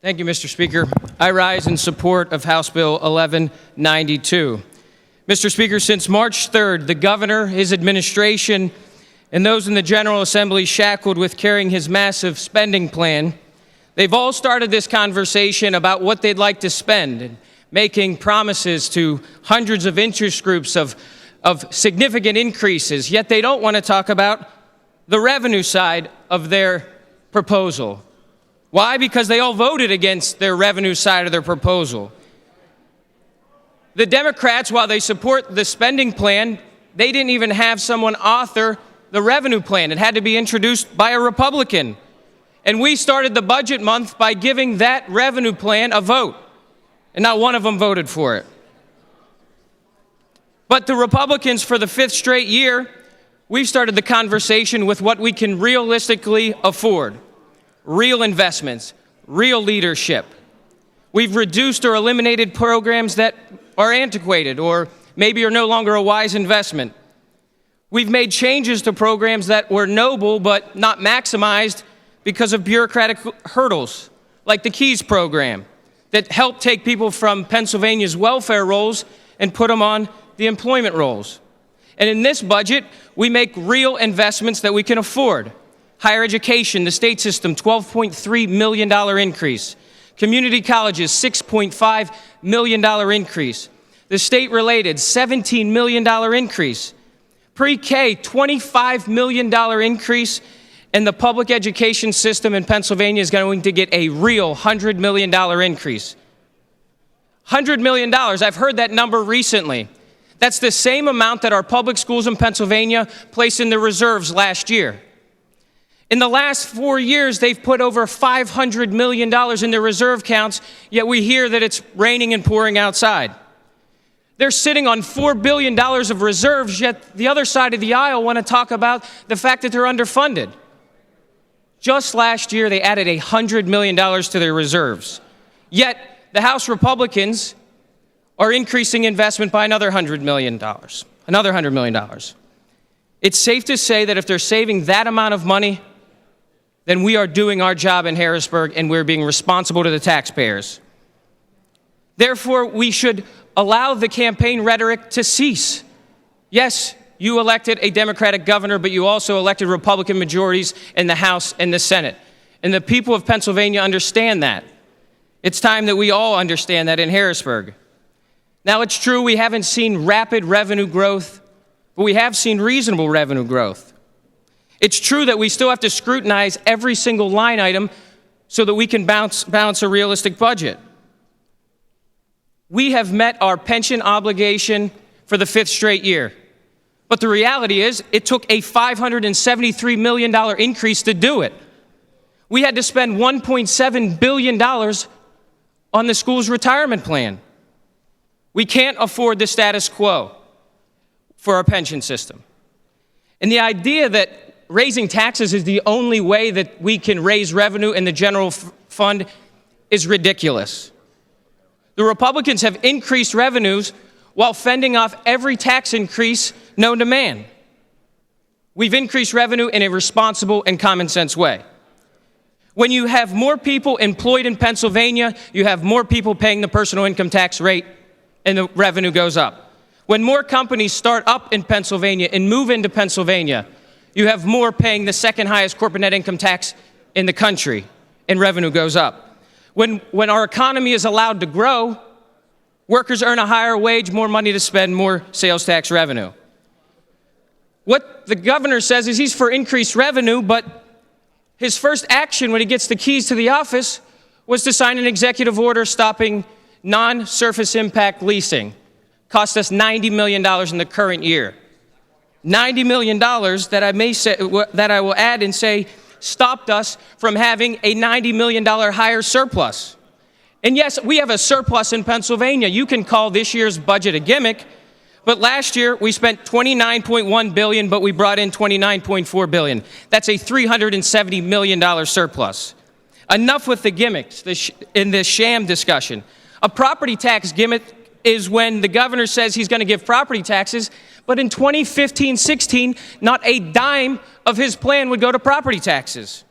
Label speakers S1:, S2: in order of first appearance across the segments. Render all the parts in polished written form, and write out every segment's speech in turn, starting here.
S1: Thank you, Mr. Speaker. I rise in support of House Bill 1192. Mr. Speaker, since March 3rd, the governor, his administration, and those in the General Assembly shackled with carrying his massive spending plan, they've all started this conversation about what they'd like to spend and making promises to hundreds of interest groups of significant increases, yet they don't want to talk about the revenue side of their proposal. Why? Because they all voted against their revenue side of their proposal. The Democrats, while they support the spending plan, they didn't even have someone author the revenue plan. It had to be introduced by a Republican. And we started the budget month by giving that revenue plan a vote, and not one of them voted for it. But the Republicans, for the fifth straight year, we've started the conversation with what we can realistically afford. Real investments, real leadership. We've reduced or eliminated programs that are antiquated or maybe are no longer a wise investment. We've made changes to programs that were noble but not maximized because of bureaucratic hurdles, like the KEYS program that helped take people from Pennsylvania's welfare rolls and put them on the employment rolls. And in this budget, we make real investments that we can afford. Higher education, the state system, $12.3 million increase. Community colleges, $6.5 million increase. The state-related, $17 million increase. Pre-K, $25 million increase. And the public education system in Pennsylvania is going to get a real $100 million increase. $100 million, I've heard that number recently. That's the same amount that our public schools in Pennsylvania placed in the reserves last year. In the last 4 years, they've put over $500 million in their reserve counts, yet we hear that it's raining and pouring outside. They're sitting on $4 billion of reserves, yet the other side of the aisle want to talk about the fact that they're underfunded. Just last year, they added $100 million to their reserves. Yet the House Republicans are increasing investment by another $100 million. Another $100 million. It's safe to say that if they're saving that amount of money, then we are doing our job in Harrisburg and we're being responsible to the taxpayers. Therefore, we should allow the campaign rhetoric to cease. Yes, you elected a Democratic governor, but you also elected Republican majorities in the House and the Senate. And the people of Pennsylvania understand that. It's time that we all understand that in Harrisburg. Now, it's true we haven't seen rapid revenue growth, but we have seen reasonable revenue growth. It's true that we still have to scrutinize every single line item so that we can balance a realistic budget. We have met our pension obligation for the fifth straight year. But the reality is, it took a $573 million increase to do it. We had to spend $1.7 billion on the school's retirement plan. We can't afford the status quo for our pension system. And the idea that raising taxes is the only way that we can raise revenue in the general fund is ridiculous. The Republicans have increased revenues while fending off every tax increase known to man. We've increased revenue in a responsible and common sense way. When you have more people employed in Pennsylvania, you have more people paying the personal income tax rate, and the revenue goes up. When more companies start up in Pennsylvania and move into Pennsylvania, you have more paying the second highest corporate net income tax in the country, and revenue goes up. When our economy is allowed to grow, workers earn a higher wage, more money to spend, more sales tax revenue. What the governor says is he's for increased revenue, but his first action when he gets the keys to the office was to sign an executive order stopping non-surface impact leasing. Cost us $90 million in the current year. $90 million that I will add and say stopped us from having a $90 million higher surplus. And yes, we have a surplus in Pennsylvania. You can call this year's budget a gimmick, but last year we spent $29.1 billion, but we brought in $29.4 billion. That's a $370 million surplus. Enough with the gimmicks in this sham discussion. A property tax gimmick is when the governor says he's going to give property taxes, but in 2015-16, not a dime of his plan would go to property taxes.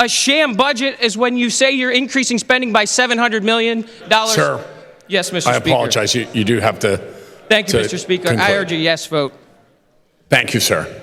S1: A sham budget is when you say you're increasing spending by $700 million.
S2: Sir.
S1: Yes, Mr. Speaker.
S2: I apologize. You do have to.
S1: Thank you, Mr. Speaker.
S2: Conclude.
S1: I urge a yes vote.
S2: Thank you, sir.